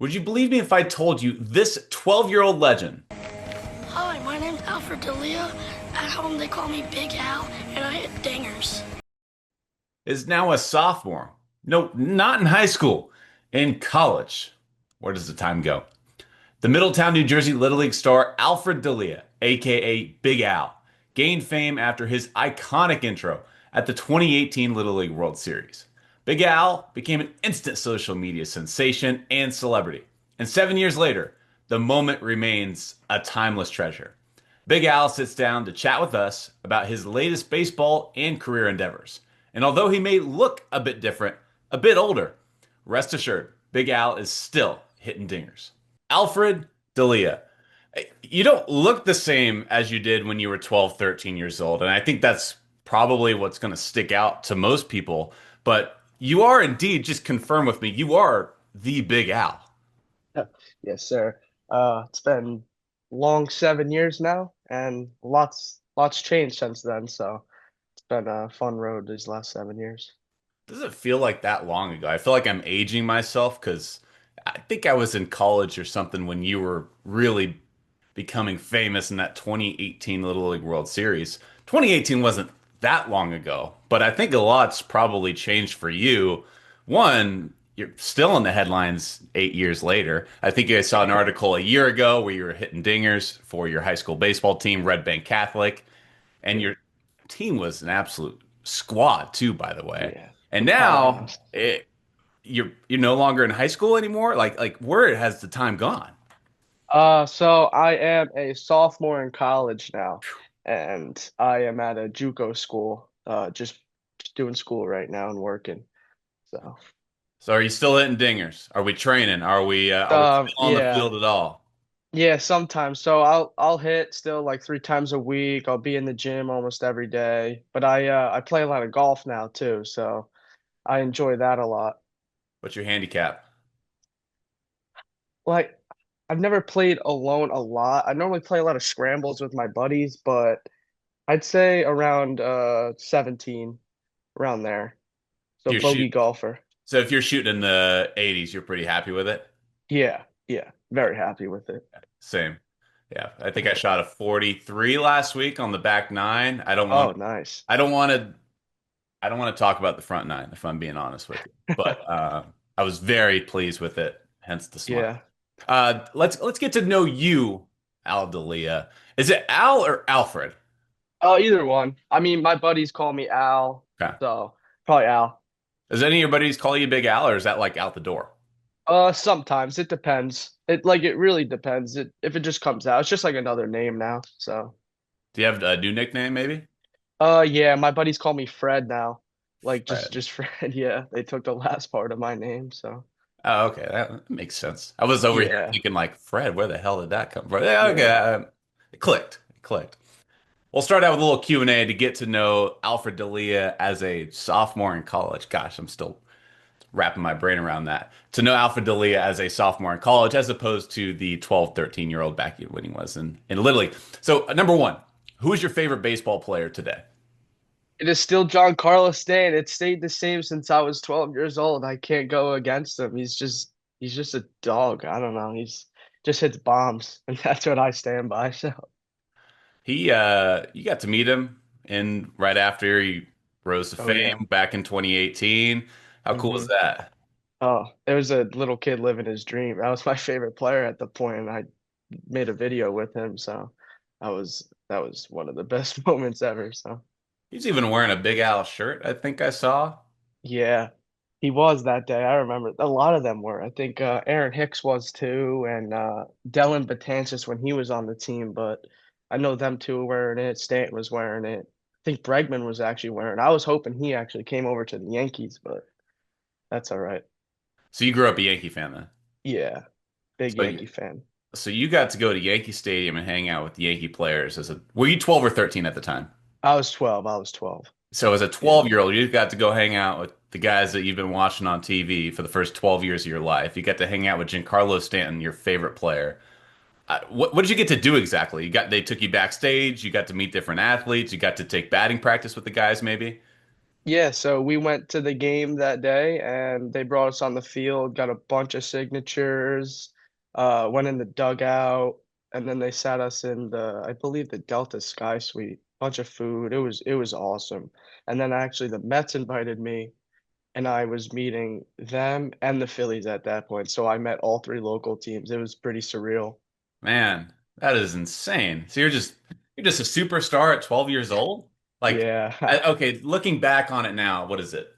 Would you believe me if I told you this 12-year-old legend Hi, my name's Alfred Delia. At home they call me Big Al, and I hit dingers. is now a sophomore? No, not in high school, in college. Where does the time go? The Middletown, New Jersey Little League star Alfred Delia, aka Big Al, gained fame after his iconic intro at the 2018 Little League World Series. Big Al became an instant social media sensation and celebrity. And 7 years later, the moment remains a timeless treasure. Big Al sits down to chat with us about his latest baseball and career endeavors. And although he may look a bit different, a bit older, rest assured, Big Al is still hitting dingers. Alfred Delia, you don't look the same as you did when you were 12, 13 years old. And I think that's probably what's going to stick out to most people. But you are indeed, just confirm with me, you are the Big Al. Yes, sir. It's been long 7 years now, and lots changed since then. So it's been a fun road these last 7 years. Does it feel like that long ago? I feel like I'm aging myself because I think I was in college or something when you were really becoming famous in that 2018 Little League World Series. 2018 wasn't that long ago, but I think a lot's probably changed for you. One, you're still in the headlines 8 years later. I think I saw an article a year ago where you were hitting dingers for your high school baseball team, Red Bank Catholic, and Yeah, your team was an absolute squad too, by the way. yeah. And The now powerhouse. you're no longer in high school anymore. Like where has the time gone? So I am a sophomore in college now, and I am at a JUCO school. Just doing school right now and working. So, So are you still hitting dingers? Are we training? Are we still on the yeah. field at all? Yeah, sometimes. So I'll hit still like 3 times a week. I'll be in the gym almost every day. But I play a lot of golf now too, so I enjoy that a lot. What's your handicap? Like I've never played alone a lot. I normally play a lot of scrambles with my buddies, but I'd say around 17, around there. So You're shoot. bogey golfer. So if you're shooting in the 80s, you're pretty happy with it? Yeah, yeah. Very happy with it. Same. Yeah, I think I shot a 43 last week on the back nine. Oh, nice. I don't want to I don't want to talk about the front nine if I'm being honest with you. But I was very pleased with it, hence the smile. Yeah. Let's get to know you, Al Dalia. Is it Al or Alfred? Oh, either one. I mean, my buddies call me Al, Okay. so probably Al. Does any of your buddies call you Big Al, or is that like out the door? Sometimes it depends. It really depends. If it just comes out, it's just like another name now. So, Do you have a new nickname, maybe? yeah, my buddies call me Fred now. Like Fred. just Fred. Yeah, they took the last part of my name. So, Oh, okay, that makes sense. I was over here yeah, thinking like, Fred, where the hell did that come from? Yeah, okay, yeah. it clicked. It clicked. We'll start out with a little Q&A to get to know Alfred Delia as a sophomore in college. Gosh, I'm still wrapping my brain around that. To know Alfred Delia as a sophomore in college as opposed to the 12, 13-year-old back when he was in Little League. So, number one, who is your favorite baseball player today? It is still John Carlos Stan. It stayed the same since I was 12 years old. I can't go against him. He's just a dog. I don't know. He's just hits bombs, and that's what I stand by. So, You got to meet him in right after he rose to oh yeah. fame back in 2018. How cool is hmm that? Oh, there was a little kid living his dream. That was my favorite player at the point, and I made a video with him. So that was one of the best moments ever. So He's even wearing a Big Al shirt, I think I saw. yeah, he was that day. I remember a lot of them were. I think Aaron Hicks was too, and Dylan Betances when he was on the team. But I know them two were wearing it. Stanton was wearing it. I think Bregman was actually wearing it. I was hoping he actually came over to the Yankees, but that's all right. So you grew up a Yankee fan then. Yeah, big So you, Yankee fan. so you got to go to Yankee Stadium and hang out with Yankee players were you 12 or 13 at the time? I was 12. I was 12. So as a Yeah. 12-year-old, you got to go hang out with the guys that you've been watching on TV for the first 12 years of your life. You got to hang out with Giancarlo Stanton, your favorite player. What did you get to do exactly? They took you backstage, you got to meet different athletes, you got to take batting practice with the guys maybe? Yeah, so we went to the game that day and they brought us on the field, got a bunch of signatures, went in the dugout, and then they sat us in I believe the Delta Sky Suite. Bunch of food. It was awesome. And then actually the Mets invited me and I was meeting them and the Phillies at that point. So I met all three local teams. It was pretty surreal. Man, that is insane. So you're just a superstar at 12 years old? Like, Yeah. okay, looking back on it now, what is it?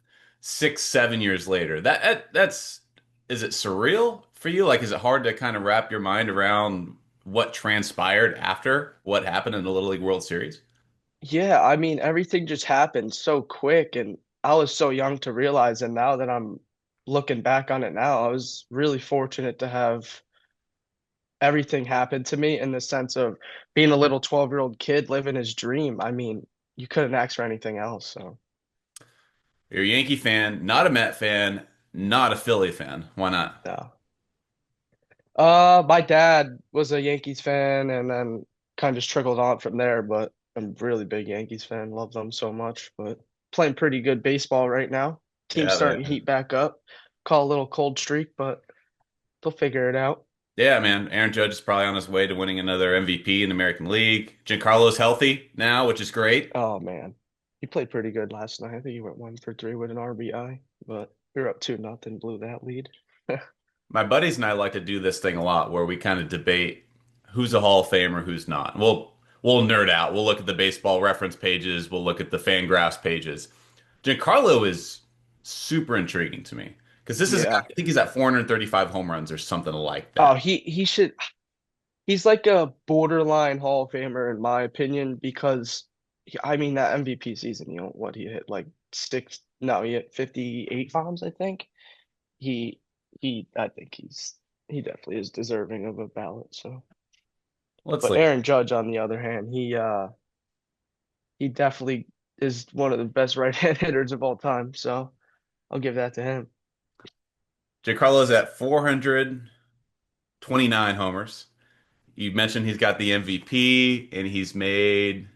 6, 7 years later. That's is it surreal for you? Like, is it hard to kind of wrap your mind around what transpired after what happened in the Little League World Series? Yeah, I mean, everything just happened so quick, and I was so young to realize. And now that I'm looking back on it now, I was really fortunate to have everything happen to me in the sense of being a little 12-year-old kid living his dream. I mean, you couldn't ask for anything else. So, You're a Yankee fan, not a Met fan, not a Philly fan. Why not? yeah. My dad was a Yankees fan, and then kind of just trickled on from there. But I'm a really big Yankees fan. Love them so much. But playing pretty good baseball right now. Team's Yeah, starting to heat back up. Call a little cold streak, but they'll figure it out. yeah, man. Aaron Judge is probably on his way to winning another MVP in the American League. Giancarlo's healthy now, which is great. Oh man, he played pretty good last night. I think he went 1 for 3 with an RBI, but we were up 2-0, blew that lead. My buddies and I like to do this thing a lot where we kind of debate who's a Hall of Famer, who's not. We'll nerd out. We'll look at the baseball reference pages, we'll look at the Fangraphs pages. Giancarlo is super intriguing to me because this is a guy, Yeah. I think he's at 435 home runs or something like Oh, that. he should. He's like a borderline Hall of Famer in my opinion because I mean that MVP season, what he hit like six. No, he hit 58 bombs, I think. He I think he definitely is deserving of a ballot. So, Let's but leave. Aaron Judge on the other hand, he definitely is one of the best right-hand hitters of all time. So I'll give that to him. Giancarlo's at 429 homers. You mentioned he's got the MVP and he's made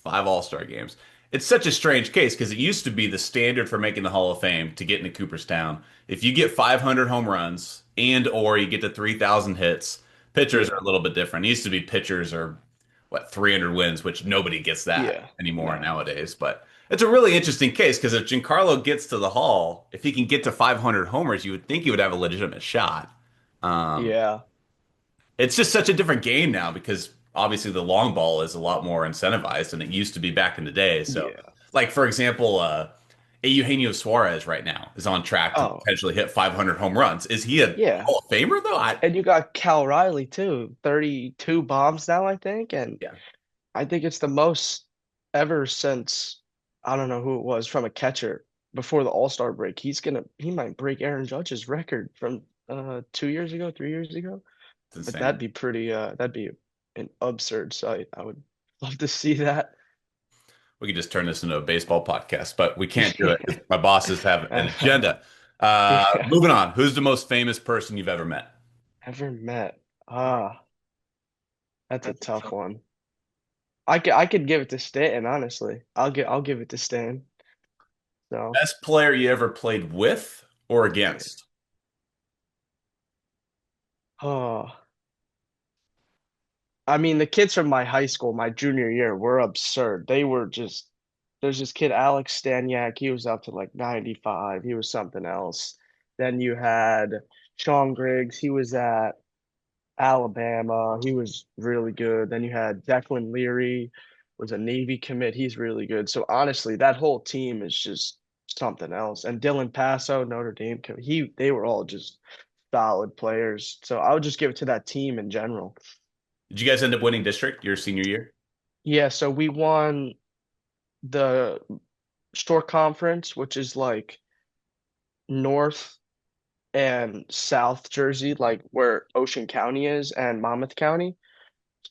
5 All-Star games. It's such a strange case because it used to be the standard for making the Hall of Fame to get into Cooperstown. If you get 500 home runs and or you get to 3,000 hits, pitchers are Yeah, a little bit different. It used to be pitchers are what 300 wins, which nobody gets that yeah, anymore no, nowadays. But it's a really interesting case because if Giancarlo gets to the Hall, if he can get to 500 homers, you would think he would have a legitimate shot. Um, yeah, it's just such a different game now because obviously the long ball is a lot more incentivized than it used to be back in the day. So, yeah. like for example, Eugenio Suarez right now is on track to Oh, potentially hit 500 home runs. Is he a yeah. Hall of Famer though? I And you got Cal Riley too, 32 bombs now, I think. And Yeah, I think it's the most ever since I don't know who it was from a catcher before the All-Star break. He might break Aaron Judge's record from 2 years ago, 3 years ago. it's But insane. that'd be an absurd sight. I would love to see that. We could just turn this into a baseball podcast, but we can't do it because my bosses have an agenda. Yeah. Moving on. Who's the most famous person you've ever met? Ever met? That's a tough one. I could give it to Stanton, honestly. I'll give it to Stan. So, Best player you ever played with or man. against? Oh, I mean, the kids from my high school, my junior year, were absurd. There's this kid, Alex Staniak. He was up to like 95. He was something else. Then you had Sean Griggs. He was at Alabama. He was really good. Then you had Declan Leary, was a Navy commit. He's really good. So honestly, that whole team is just something else. And Dylan Passo, Notre Dame, they were all just solid players. So I would just give it to that team in general. Did you guys end up winning district your senior year? Yeah, so we won the short conference, which is like North and South Jersey, like where Ocean County is and Monmouth County.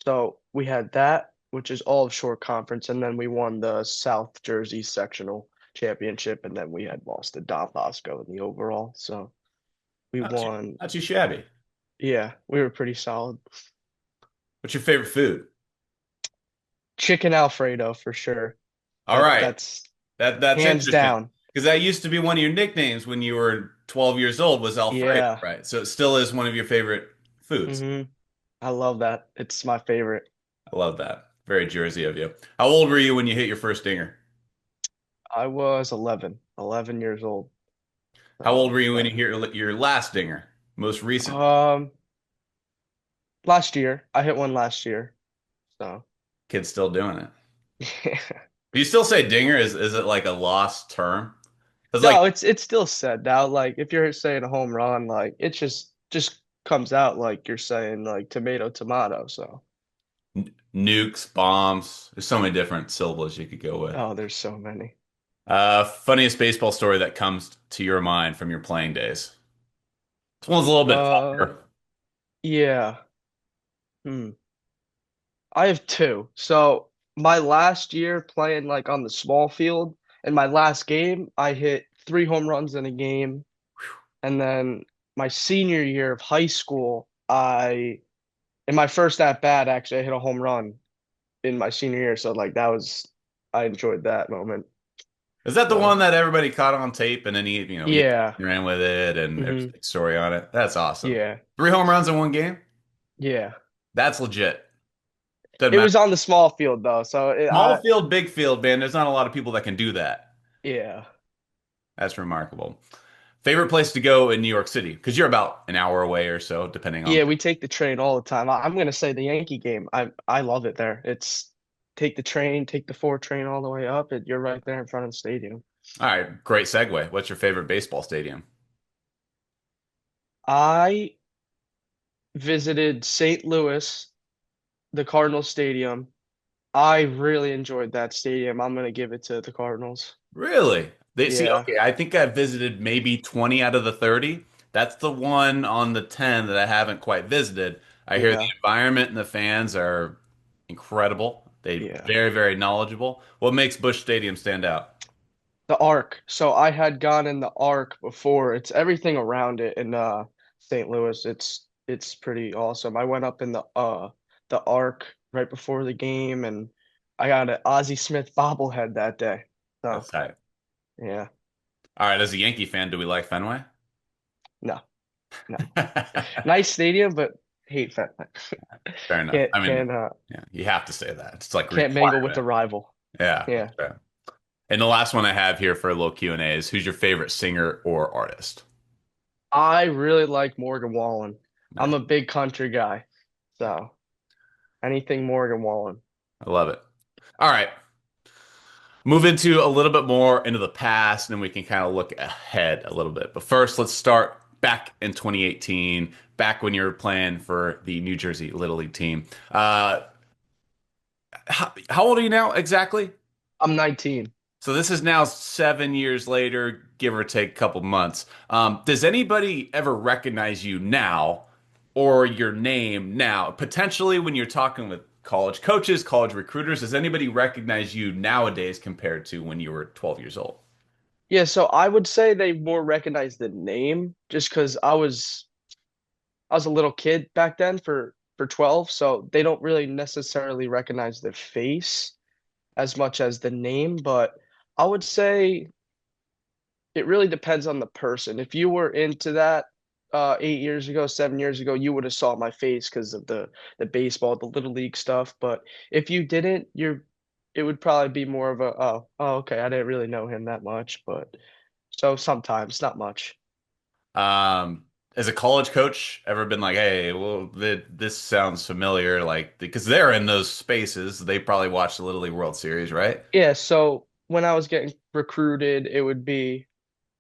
So we had that, which is all of short conference, and then we won the South Jersey sectional championship, and then we had lost to Don Bosco in the overall. So we won. Not too shabby. Yeah, we were pretty solid. What's your favorite food? Chicken Alfredo for sure. All That right. that's That's hands interesting down. because that used to be one of your nicknames when you were 12 years old was Alfredo, Yeah. right? So it still is one of your favorite foods. hmm I love that. It's my favorite. I love that. Very Jersey of you. How old were you when you hit your first dinger? I was 11 years old. How old were So you when you that, hit your last dinger? Most recent. um, last year I hit one last year. So Kid's still doing it. yeah. Do you still say dinger? Is it like a lost term? Because like No, it's still said now. Like if you're saying a home run, like it just comes out like you're saying like tomato, tomato. So nukes, bombs. There's so many different syllables you could go with. oh, there's so many. Funniest baseball story that comes to your mind from your playing days. This one's a little bit Uh, funnier. yeah. Hmm. I have two. So my last year playing like on the small field, in my last game, I hit three home runs in a game. And then my senior year of high school, in my first at bat, actually, I hit a home run in my senior year. So like I enjoyed that moment. Is that the So one that everybody caught on tape and then he yeah. ran with it and there's a hmm big story on it? That's awesome. Yeah. Three home runs in one game? Yeah. That's legit. Doesn't It matter. was on the small field though. So Small field, big field, man. There's not a lot of people that can do that. yeah. That's remarkable. Favorite place to go in New York City? Because you're about an hour away or so, depending on. Yeah, we take the train all the time. I'm gonna say the Yankee game. I love it there. It's take the train, take the 4 train all the way up, and you're right there in front of the stadium. All right, great segue. What's your favorite baseball stadium? I visited St. Louis, the Cardinal Stadium. I really enjoyed that stadium. I'm gonna give it to the Cardinals. Really? They see, Yeah, okay, I think I visited maybe 20 out of the 30. That's the one on the 10 that I haven't quite visited. I hear the yeah, environment and the fans are incredible. They yeah. very, very knowledgeable. What makes Busch Stadium stand out? The Arc. So I had gone in the Arc before. It's everything around it in St. Louis. It's pretty awesome. I went up in the Arc right before the game and I got an Ozzie Smith bobblehead that day. That's So tight. yeah. All right, as a Yankee fan, do we like Fenway? No, no. Nice stadium, but hate Fenway. Fair enough. Can't I mean, can't uh yeah, you have to say that. It's like a can't mingle with requirement. the rival. Yeah, Yeah. that's fair. And the last one I have here for a little Q&A is who's your favorite singer or artist? I really like Morgan Wallen. I'm Nice. a big country guy. So anything Morgan Wallen. I love it. All right. Move into a little bit more into the past, and we can kind of look ahead a little bit. But first, let's start back in 2018, back when you were playing for the New Jersey Little League team. How old are you now exactly? I'm 19. So this is now 7 years later, give or take a couple months. Does anybody ever recognize you now or your name now? Potentially when you're talking with college coaches, college recruiters, does anybody recognize you nowadays compared to when you were 12 years old? Yeah, so I would say they more recognize the name just because I was a little kid back then for 12, so they don't really necessarily recognize the face as much as the name, but I would say it really depends on the person. If you were into that 8 years ago, 7 years ago, you would have saw my face because of the baseball, the little league stuff. But if you didn't, it would probably be more of a okay, I didn't really know him that much, but so sometimes, not much. Um, as a college coach, ever been like, hey, well, this sounds familiar, like because they're in those spaces, they probably watched the Little League World Series, right? Yeah, so when I was getting recruited, it would be,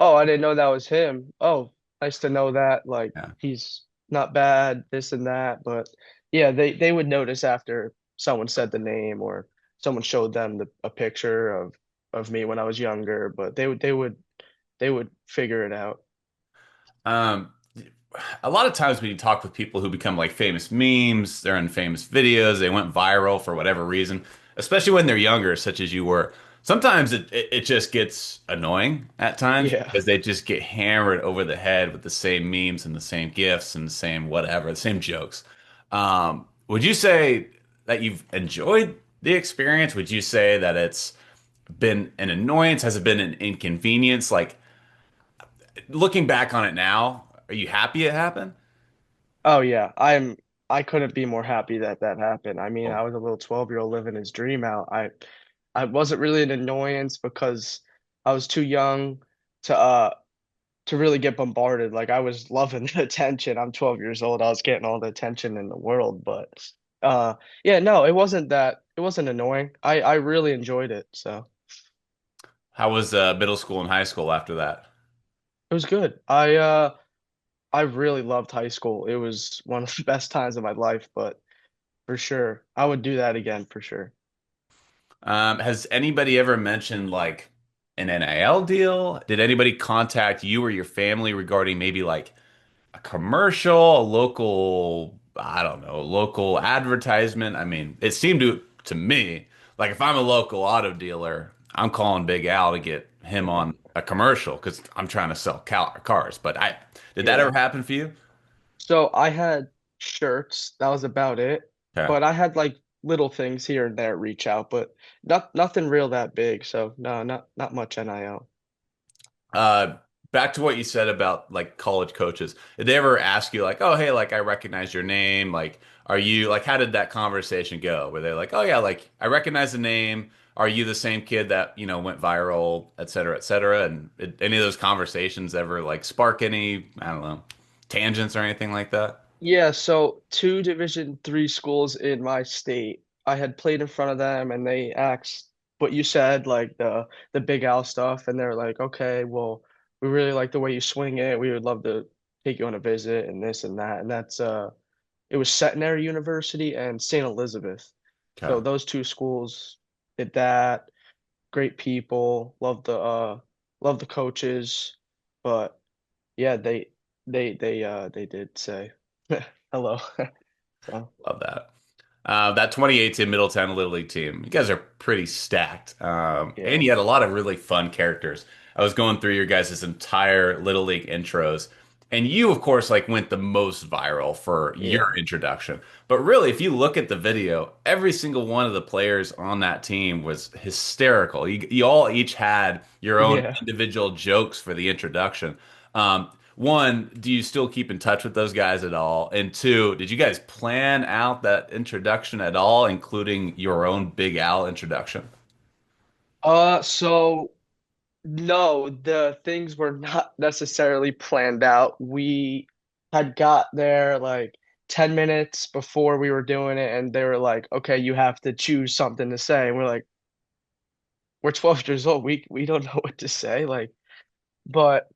oh, I didn't know that was him. Oh, nice to know that. Like Yeah. he's not bad, this and that. But yeah, they would notice after someone said the name or someone showed them a picture of me when I was younger. But they would figure it out. Um, a lot of times when you talk with people who become like famous memes, they're in famous videos, they went viral for whatever reason, especially when they're younger, such as you were. Sometimes it just gets annoying at times Yeah. because they just get hammered over the head with the same memes and the same gifs and the same whatever, the same jokes. Would you say that you've enjoyed the experience? Would you say that it's been an annoyance? Has it been an inconvenience? Like looking back on it now, are you happy it happened? Oh yeah, I couldn't be more happy that that happened. I mean, Oh, I was a little 12-year-old living his dream out. I wasn't really an annoyance because I was too young to really get bombarded. Like I was loving the attention. I'm 12 years old. I was getting all the attention in the world, but yeah, no, it wasn't annoying. I really enjoyed it. So how was middle school and high school after that? it was good. I really loved high school. It was one of the best times of my life, but for sure, I would do that again for sure. Has anybody ever mentioned like an NIL deal? Did anybody contact you or your family regarding maybe like a commercial, a local, I don't know, local advertisement? I mean, it seemed to me like if I'm a local auto dealer, I'm calling Big Al to get him on a commercial because I'm trying to sell cars. But I did that ever Yeah. happen for you? So I had shirts. That was about it. Okay. But I had like little things here and there reach out, but nothing real that big. So no, not much NIL. Uh, Back to what you said about like college coaches. Did they ever ask you like, "Oh, hey, like I recognize your name. Like, are you like how did that conversation go?" Were they like, "Oh yeah, like I recognize the name. Are you the same kid that, went viral, et cetera, et cetera?" And any of those conversations ever like spark any, I don't know, tangents or anything like that? Yeah, so two Division III schools in my state. I had played in front of them and they asked what you said, like the Big Al stuff, and they're like, okay, well, we really like the way you swing it. We would love to take you on a visit and this and that. And that's it was Centenary University and St. Elizabeth. Okay. So those two schools did that. Great people, love the coaches, but yeah, they did say hello. So Love that. That 2018 Middletown Little League team, you guys are pretty stacked. And yeah, you had a lot of really fun characters. I was going through your guys' entire Little League intros, and you, of course, like went the most viral for your yeah, introduction. But really, if you look at the video, every single one of the players on that team was hysterical. You all each had your own yeah. individual jokes for the introduction. One, do you still keep in touch with those guys at all? And two, did you guys plan out that introduction at all, including your own Big Al introduction? So no, the things were not necessarily planned out. We had got there like 10 minutes before we were doing it, and they were like, okay, you have to choose something to say. And we're like, we're 12 years old. We don't know what to say. Like, but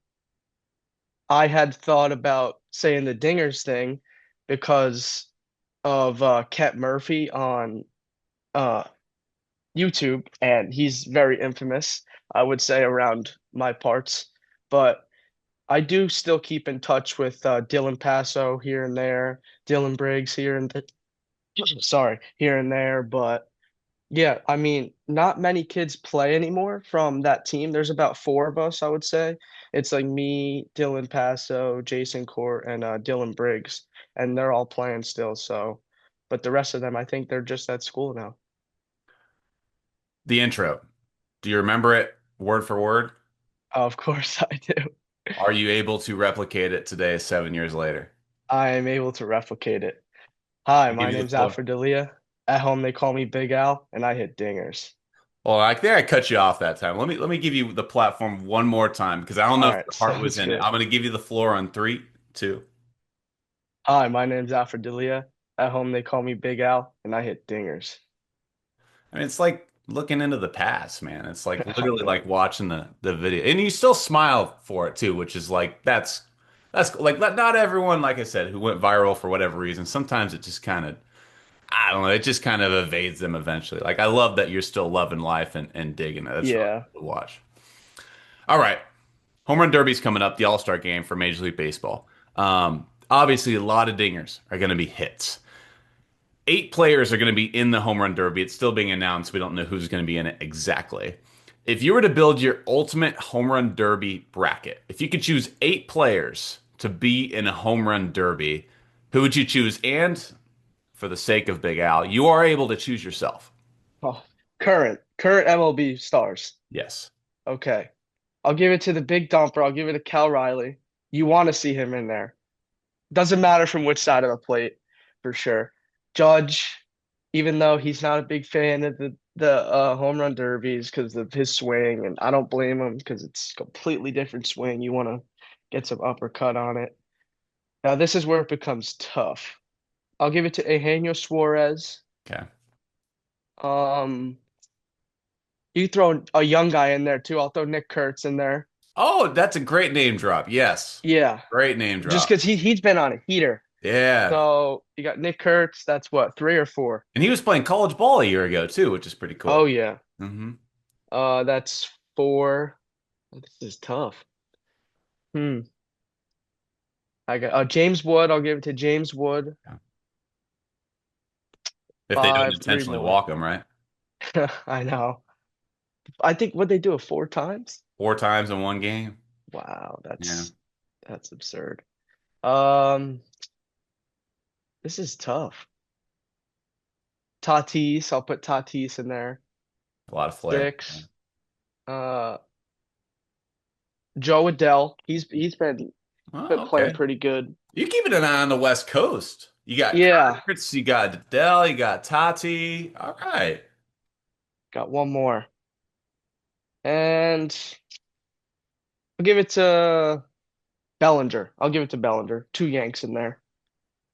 I had thought about saying the Dingers thing because of Ket Murphy on uh YouTube, and he's very infamous, I would say, around my parts. But I do still keep in touch with Dylan Passo here and there, Dylan Briggs here and sorry, here and there. But yeah, I mean, not many kids play anymore from that team. There's about four of us, I would say. It's like me, Dylan Passo, Jason Court, and Dylan Briggs, and they're all playing still. So, but the rest of them, I think they're just at school now. The intro, do you remember it word for word? Of course, I do. Are you able to replicate it today, 7 years later? I am able to replicate it. Hi, I'll give my you the name's floor. Alfred Delia. At home, they call me Big Al, and I hit dingers. Well, I think I cut you off that time. Let me give you the platform one more time because I don't know All if right, your heart was sounds in it. good. I'm going to give you the floor on three, two. Hi, my name's Alfred Delia. At home, they call me Big Al, and I hit dingers. I mean, it's like looking into the past, man. It's like I literally like know. watching the video, and you still smile for it too, which is like that's like not everyone, like I said, who went viral for whatever reason. Sometimes it just kind of I don't know, it just kind of evades them eventually. Like I love that you're still loving life and digging it. That's really Yeah. cool to watch. All right, home run derby's coming up, the All-Star game for Major League Baseball. Obviously, a lot of dingers are going to be hits. 8 players are going to be in the home run derby. It's still being announced. We don't know who's going to be in it exactly. If you were to build your ultimate home run derby bracket, if you could choose 8 players to be in a home run derby, who would you choose? And for the sake of Big Al, you are able to choose yourself. Oh. Current MLB stars. Yes. Okay. I'll give it to the big dumper. I'll give it to Cal Riley. You want to see him in there. Doesn't matter from which side of the plate, for sure. Judge, even though he's not a big fan of the home run derbies because of his swing, and I don't blame him because it's a completely different swing. You want to get some uppercut on it. Now this is where it becomes tough. I'll give it to Eugenio Suarez. Okay. Um, you throw a young guy in there too. I'll throw Nick Kurtz in there. Oh, that's a great name drop. Yes. Yeah, Great name just drop. because he's been on a heater. Yeah. So you got Nick Kurtz. That's what, three or four? And he was playing college ball a year ago too, which is pretty Oh cool. yeah. Hmm. That's four. This is tough. Hmm. I got James Wood. I'll give it to James Wood. If they don't Five, three intentionally more. walk him, right? I know. I think what they do it four times. 4 times in one game. Wow, Yeah. that's absurd. Um, this is tough. Tatis, I'll put Tatis in there. A lot of flair. Yeah. Six. Uh, Joe Adell. He's been Oh, okay. playing pretty good. You're keeping an eye on the West Coast. You got Yeah, Kurtz, you got Dell, you got Tati. All right. got one more. And I'll give it to Bellinger. I'll give it to Bellinger. Two Yanks in there.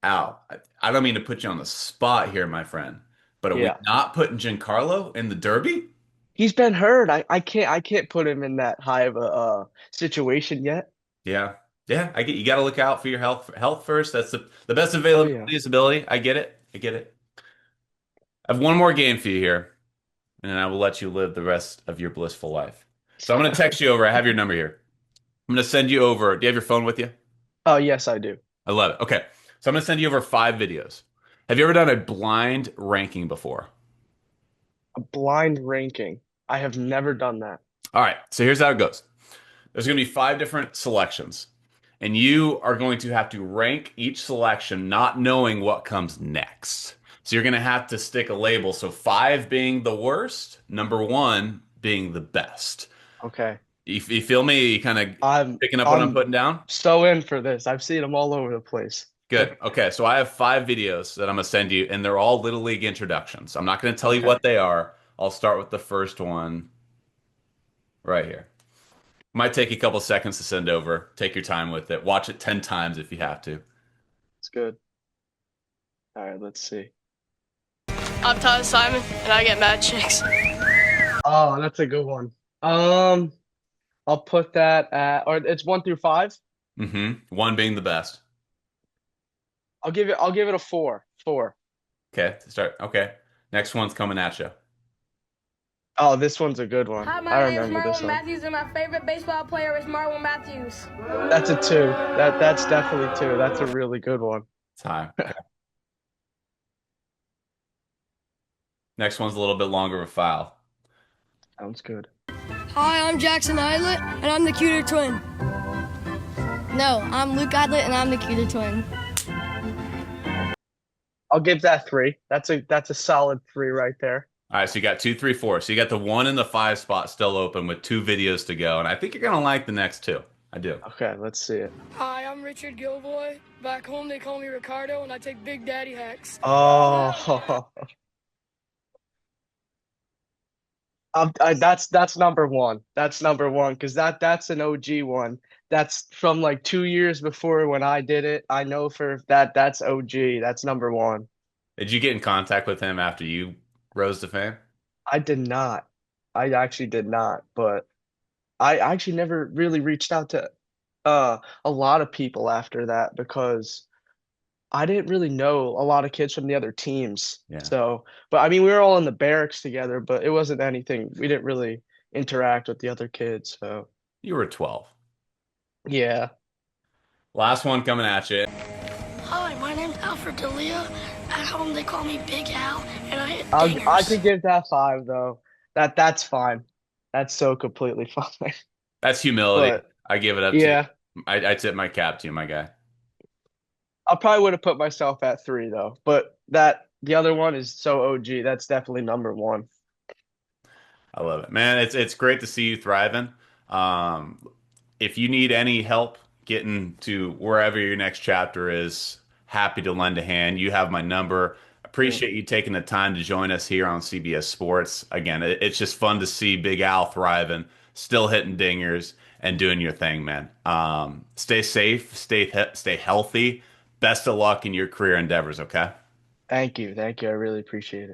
Ow. I don't mean to put you on the spot here, my friend, but are we Yeah. not putting Giancarlo in the Derby? He's been hurt. I can't put him in that high of a situation yet. Yeah. Yeah, I get you got to look out for your health first. That's the best Oh yeah. availability is ability. I get it. I get it. I have one more game for you here, and then I will let you live the rest of your blissful life. So I'm going to text you over. I have your number here. I'm going to send you over. Do you have your phone with you? Oh yes, I do. I love it. Okay. So I'm going to send you over 5 videos. Have you ever done a blind ranking before? A blind ranking. I have never done that. All right. So here's how it goes. There's going to be 5 different selections, and you are going to have to rank each selection not knowing what comes next. So you're going to have to stick a label. So 5 being the worst, number 1 being the best. Okay. You feel me? You kind of I'm picking up what I'm I'm putting down? so in for this. I've seen them all over the place. Good. Okay. So I have 5 videos that I'm going to send you, and they're all Little League introductions. I'm not going to tell you Okay. what they are. I'll start with the first one right here. Might take a couple seconds to send over. Take your time with it. Watch it 10 times if you have to. It's good. All right, let's see. I'm Todd Simon, and I get mad chicks. Oh, that's a good one. Um, I'll put that at, or it's one through five. One being the best. I'll give it a four. Four. Okay. Start. Okay. Next one's coming at you. Oh, this one's a good one. Hi, my I name is remember this Marlon one. Matthews, and my favorite baseball player is Marlon Matthews. That's a two. That's definitely two. That's a really good one. Time. Okay. Next one's a little bit longer of a file. Sounds good. Hi, I'm Jackson Islet, and I'm the cuter twin. No, I'm Luke Idlet, and I'm the cuter twin. I'll give that three. That's a solid three right there. All right. So you got 2, 3, 4. So you got the 1 and the 5 spot still open with 2 videos to go. And I think you're going to like the next 2. I do. Okay, let's see it. Hi, I'm Richard Gilboy. Back home, they call me Ricardo, and I take Big Daddy hacks. Oh, that's number one. That's number one because that's an OG one. That's from like 2 years before when I did it. I know for that that's OG. That's number one. Did you get in contact with him after you rose to fame? I did not. I actually did not, but I actually never really reached out to a lot of people after that because I didn't really know a lot of kids from the other teams. Yeah. So, but I mean, we were all in the barracks together, but it wasn't anything. We didn't really interact with the other kids. So, You were 12. yeah. Last one coming at you. Hi, my name's Alfred Delia. At home, they call me Big Al, and I hit I dingers. could give that five though. That's fine. That's so completely fine. That's humility. But I give it up to you. yeah, I tip my cap to you, my guy. I probably would have put myself at three though. But that the other one is so OG. That's definitely number one. I love it, man. It's great to see you thriving. Um, if you need any help getting to wherever your next chapter is, happy to lend a hand. You have my number. Yeah. Appreciate you taking the time to join us here on CBS Sports. Again, it's just fun to see Big Al thriving, still hitting dingers and doing your thing, man. Stay safe, stay healthy. Best of luck in your career endeavors, okay? Thank you. Thank you. I really appreciate it.